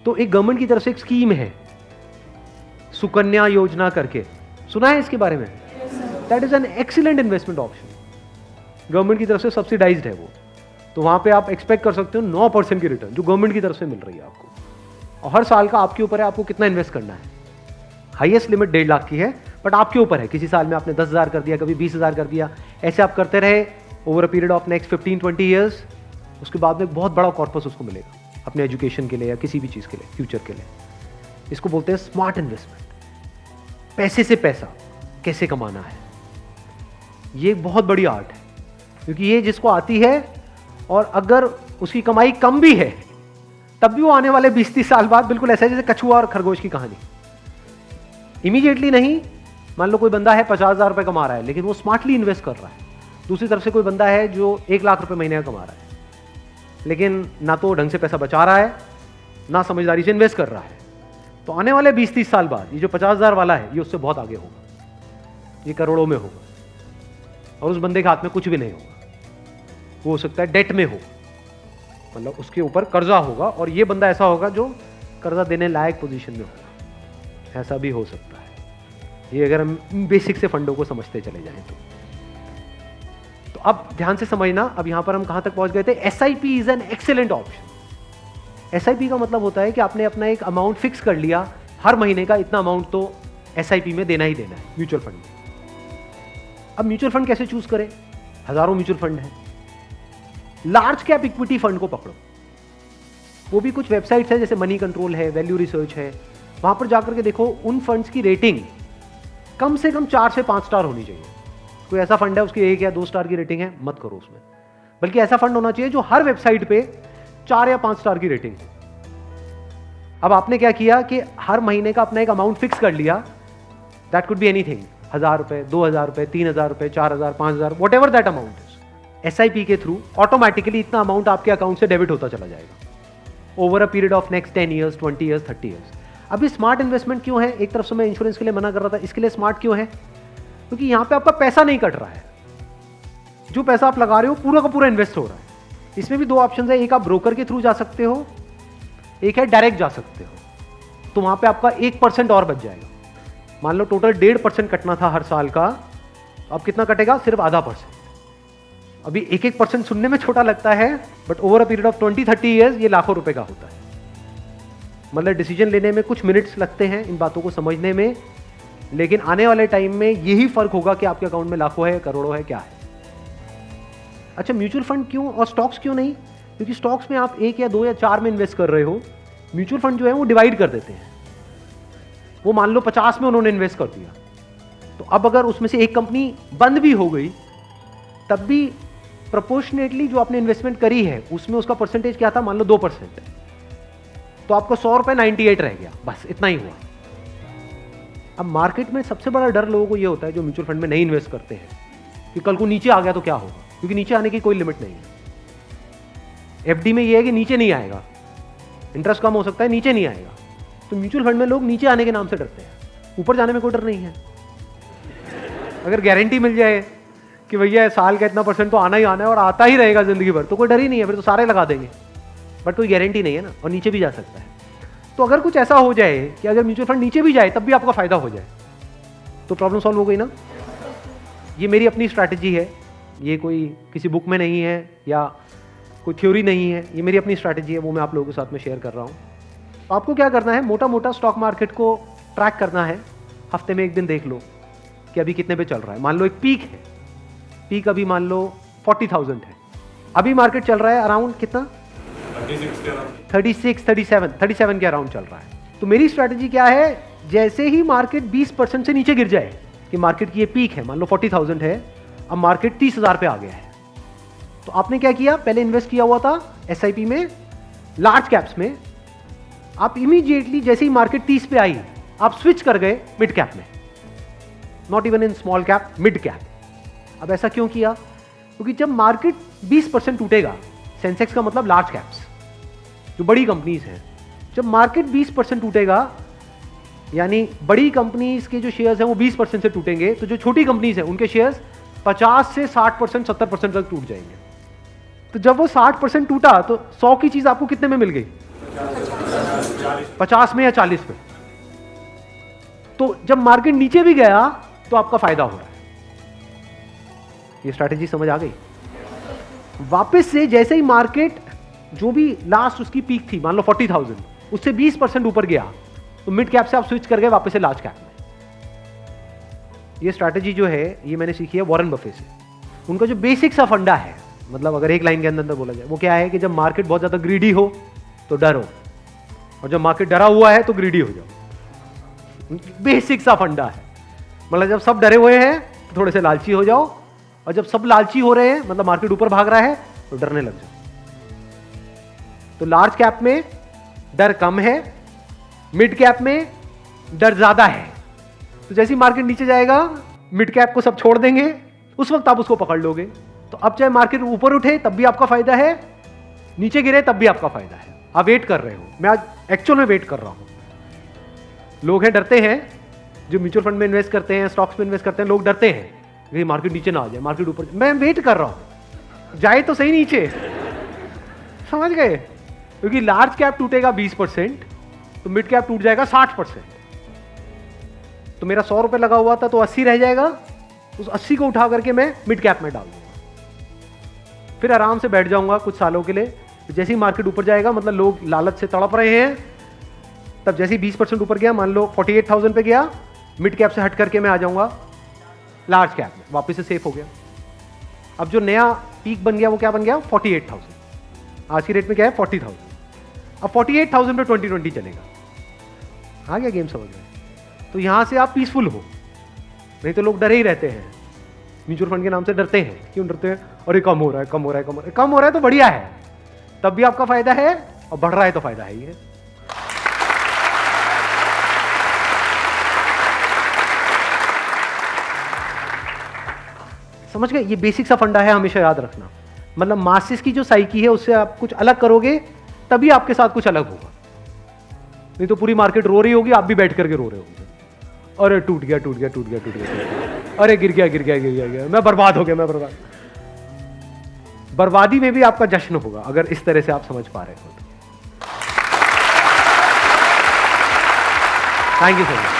तो एक गवर्नमेंट की तरफ से एक स्कीम है सुकन्या योजना करके, सुना है इसके बारे में? That is an excellent investment option, government की तरफ से सब्सिडाइज्ड है वो। तो वहां पे आप एक्सपेक्ट कर सकते हो 9% की रिटर्न जो गवर्नमेंट की तरफ से मिल रही है आपको, और हर साल का आपके ऊपर है आपको कितना इन्वेस्ट करना है। हाईएस्ट लिमिट 1.5 लाख की है, बट आपके ऊपर है। किसी साल में आपने 10,000 कर दिया, कभी 20,000 कर दिया, ऐसे आप करते रहे over a period of next 15-20 years. उसके बाद में एक बहुत बड़ा कॉर्पस उसको मिलेगा अपने एजुकेशन के लिए या किसी भी चीज़ के लिए, फ्यूचर के लिए। इसको बोलते हैं स्मार्ट इन्वेस्टमेंट। पैसे से पैसा कैसे कमाना है, ये एक बहुत बड़ी आर्ट है, क्योंकि ये जिसको आती है और अगर उसकी कमाई कम भी है तब भी वो आने वाले 20-30 साल बाद बिल्कुल ऐसा है जैसे कछुआ और खरगोश की कहानी। इमीडिएटली नहीं, मान लो कोई बंदा है 50,000 रुपए कमा रहा है लेकिन वो स्मार्टली इन्वेस्ट कर रहा है। दूसरी तरफ से कोई बंदा है जो 1 लाख रुपए महीने का कमा रहा है लेकिन ना तो ढंग से पैसा बचा रहा है ना समझदारी से इन्वेस्ट कर रहा है। तो आने वाले 20-30 साल बाद ये जो 50,000 वाला है ये उससे बहुत आगे होगा, ये करोड़ों में होगा, और उस बंदे के हाथ में कुछ भी नहीं होगा। वो हो सकता है डेट में हो, मतलब उसके ऊपर कर्जा होगा, और ये बंदा ऐसा होगा जो कर्जा देने लायक पोजीशन में होगा। ऐसा भी हो सकता है, ये अगर हम बेसिक से फंडों को समझते चले जाएं तो। अब ध्यान से समझना, अब यहां पर हम कहां तक पहुंच गए थे? SIP is an excellent option. SIP का मतलब होता है कि आपने अपना एक अमाउंट फिक्स कर लिया, हर महीने का इतना अमाउंट तो एसआईपी में देना ही देना है, म्यूचुअल फंड में। अब म्यूचुअल फंड कैसे चूज करें? हजारों म्यूचुअल फंड है। लार्ज कैप इक्विटी फंड को पकड़ो, वो भी कुछ वेबसाइट्स है जैसे मनी कंट्रोल है, वैल्यू रिसर्च है, वहां पर जाकर के देखो उन फंड्स की रेटिंग कम से कम 4 से 5 स्टार होनी चाहिए। कोई ऐसा फंड है उसकी 1 या 2 स्टार की रेटिंग है, मत करो उसमें, बल्कि ऐसा फंड होना चाहिए जो हर वेबसाइट पे 4 या 5 स्टार की रेटिंग है। अब आपने क्या किया कि हर महीने का अपना एक अमाउंट फिक्स कर लिया, दैट कुड बी एनीथिंग, 1,000 रुपए, 2,000 रुपए, 3,000 रुपए, 4,000, 5,000, what ever that amount is. SIP के थ्रू ऑटोमेटिकली इतना अमाउंट आपके अकाउंट से डेबिट होता चला जाएगा over a period of next 10 years, 20 years, 30 years. अभी स्मार्ट इन्वेस्टमेंट क्यों है? एक तरफ से मैं इंश्योरेंस के लिए मना कर रहा था, इसके लिए स्मार्ट क्यों है? क्योंकि यहां पे आपका पैसा नहीं कट रहा है, जो पैसा आप लगा रहे हो पूरा का पूरा इन्वेस्ट हो रहा है। इसमें भी 2 ऑप्शन है, एक आप ब्रोकर के थ्रू जा सकते हो, एक है डायरेक्ट जा सकते हो। तो वहां पे आपका 1% और बच जाएगा। मान लो टोटल 1.5% कटना था हर साल का, अब कितना कटेगा? सिर्फ आधा %। अभी 1% सुनने में छोटा लगता है, but over a period of 20-30 years ये लाखों रुपए का होता है। मतलब डिसीजन लेने में कुछ मिनट्स लगते हैं इन बातों को समझने में, लेकिन आने वाले टाइम में यही फर्क होगा कि आपके अकाउंट में लाखों है, करोड़ों है, क्या है। अच्छा, म्यूचुअल फंड क्यों और स्टॉक्स क्यों नहीं? क्योंकि स्टॉक्स में आप 1 या 2 या 4 में इन्वेस्ट कर रहे हो, म्यूचुअल फंड जो है वो डिवाइड कर देते हैं। वो मान लो 50 में उन्होंने इन्वेस्ट कर दिया, तो अब अगर उसमें से एक कंपनी बंद भी हो गई तब भी प्रोपोर्शनेटली जो आपने इन्वेस्टमेंट करी है उसमें उसका परसेंटेज क्या था? मान लो 2%, तो आपको 100 रुपए 98 रह गया, बस इतना ही हुआ। अब मार्केट में सबसे बड़ा डर लोगों को यह होता है जो म्यूचुअल फंड में नहीं इन्वेस्ट करते हैं कि कल को नीचे आ गया तो क्या होगा, क्योंकि नीचे आने की कोई लिमिट नहीं है। एफडी में यह है कि नीचे नहीं आएगा, इंटरेस्ट कम हो सकता है, नीचे नहीं आएगा। तो म्यूचुअल फंड में लोग नीचे आने के नाम से डरते हैं, ऊपर जाने में कोई डर नहीं है। अगर गारंटी मिल जाए कि भैया साल का इतना % तो आना ही आना है और आता ही रहेगा जिंदगी भर, तो कोई डर ही नहीं है, फिर तो सारे लगा देंगे। बट कोई गारंटी नहीं है ना, और नीचे भी जा सकता है। तो अगर कुछ ऐसा हो जाए कि अगर म्यूचुअल फंड नीचे भी जाए तब भी आपका फायदा हो जाए, तो प्रॉब्लम सॉल्व हो गई ना। ये मेरी अपनी स्ट्रैटेजी है, ये कोई किसी बुक में नहीं है या कोई थ्योरी नहीं है, ये मेरी अपनी स्ट्रैटेजी है, वो मैं आप लोगों के साथ में शेयर कर रहा हूँ। तो आपको क्या करना है, मोटा मोटा स्टॉक मार्केट को ट्रैक करना है। हफ्ते में एक दिन देख लो कि अभी कितने पे चल रहा है। मान लो एक पीक है, पीक अभी मान लो 40,000 है, अभी मार्केट चल रहा है अराउंड कितना? 37 के अराउंड चल रहा है। तो मेरी स्ट्रैटेजी क्या है, जैसे ही मार्केट 20% से नीचे गिर जाए कि मार्केट की ये पीक है, मान लो 40,000 है, अब मार्केट 30,000 पे आ गया है, तो आपने क्या किया? पहले इन्वेस्ट किया हुआ था एसआईपी में, लार्ज कैप्स में, आप इमीडिएटली जैसे ही मार्केट 30 पे आई आप स्विच कर गए मिड कैप में, not even in small cap, mid cap. अब ऐसा क्यों किया? क्योंकि जब मार्केट 20% टूटेगा, सेंसेक्स का मतलब लार्ज कैप्स जो बड़ी कंपनीज हैं, जब मार्केट 20% टूटेगा यानी बड़ी कंपनीज के जो शेयर्स हैं वो 20% से टूटेंगे, तो जो छोटी कंपनीज हैं उनके शेयर्स 50 से 60%, 70% तक टूट जाएंगे। तो जब वो 60% टूटा तो 100 की चीज आपको कितने में मिल गई? 50 में या 40 में। तो जब मार्केट नीचे भी गया तो आपका फायदा हो रहा है। ये स्ट्रैटेजी समझ आ गई? वापस से जैसे ही मार्केट जो भी लास्ट उसकी पीक थी, मान लो 40,000, उससे 20% ऊपर गया तो मिड कैप से आप स्विच कर गए वापस से लार्ज कैप में। ये स्ट्रैटेजी जो है ये मैंने सीखी है वॉरेन बफे से। उनका जो बेसिक सा फंडा है, मतलब अगर एक लाइन के अंदर बोला जाए, वो क्या है कि जब मार्केट बहुत ज्यादा ग्रीडी हो तो डरो, और जब मार्केट डरा हुआ है तो ग्रीडी हो जाओ। बेसिक सा फंडा है। मतलब जब सब डरे हुए हैं तो थोड़े से लालची हो जाओ, और जब सब लालची हो रहे हैं, मतलब मार्केट ऊपर भाग रहा है, तो डरने लग जाओ। तो लार्ज कैप में डर कम है, मिड कैप में डर ज्यादा है। तो जैसे ही मार्केट नीचे जाएगा मिड कैप को सब छोड़ देंगे, उस वक्त आप उसको पकड़ लोगे। तो अब चाहे मार्केट ऊपर उठे तब भी आपका फायदा है, नीचे गिरे तब भी आपका फायदा है। आप वेट कर रहे हो, मैं आज एक्चुअल में वेट कर रहा हूं। लोग हैं डरते हैं, जो म्यूचुअल फंड में इन्वेस्ट करते हैं, स्टॉक्स में इन्वेस्ट करते हैं, लोग डरते हैं कि मार्केट नीचे ना आ जाए, मार्केट ऊपर। मैं वेट कर रहा हूं, जाए तो सही नीचे। समझ गए? क्योंकि लार्ज कैप टूटेगा 20%, तो मिड कैप टूट जाएगा 60%। तो मेरा 100 रुपए लगा हुआ था तो 80 रह जाएगा, उस 80 को उठा करके मैं मिड कैप में डाल दूंगा, फिर आराम से बैठ जाऊंगा कुछ सालों के लिए। जैसे ही मार्केट ऊपर जाएगा, मतलब लोग लालच से तड़प रहे हैं, तब जैसे ही 20% ऊपर गया, मान लो 48,000 पे गया, मिड कैप से हट करके मैं आ जाऊंगा लार्ज कैप में, वापस से सेफ हो गया। अब जो नया पीक बन गया वो क्या बन गया? 48,000। आज की रेट में क्या है? 40,000। अब 48,000 पे 2020 चलेगा। आ गया गेम समझ में? तो यहां से आप पीसफुल हो, नहीं तो लोग डरे ही रहते हैं। म्यूचुअल फंड के नाम से डरते हैं। क्यों डरते हैं? अरे कम हो रहा है, कम हो रहा है, कम हो रहा है। कम हो रहा है तो बढ़िया है, तब भी आपका फायदा है, और बढ़ रहा है तो फायदा है ही है। समझ गए? ये बेसिक सा फंडा है, हमेशा याद रखना। मतलब मासिस की जो साइकी है उससे आप कुछ अलग करोगे तभी आपके साथ कुछ अलग होगा, नहीं तो पूरी मार्केट रो रही होगी, आप भी बैठ करके रो रहे होंगे। अरे टूट गया, टूट गया, टूट गया, टूट गया, अरे गिर गया, गिर गया, गिर गया, गिर गया, मैं बर्बाद हो गया, मैं बर्बाद। बर्बादी में भी आपका जश्न होगा अगर इस तरह से आप समझ पा रहे हो तो। Thank you so much.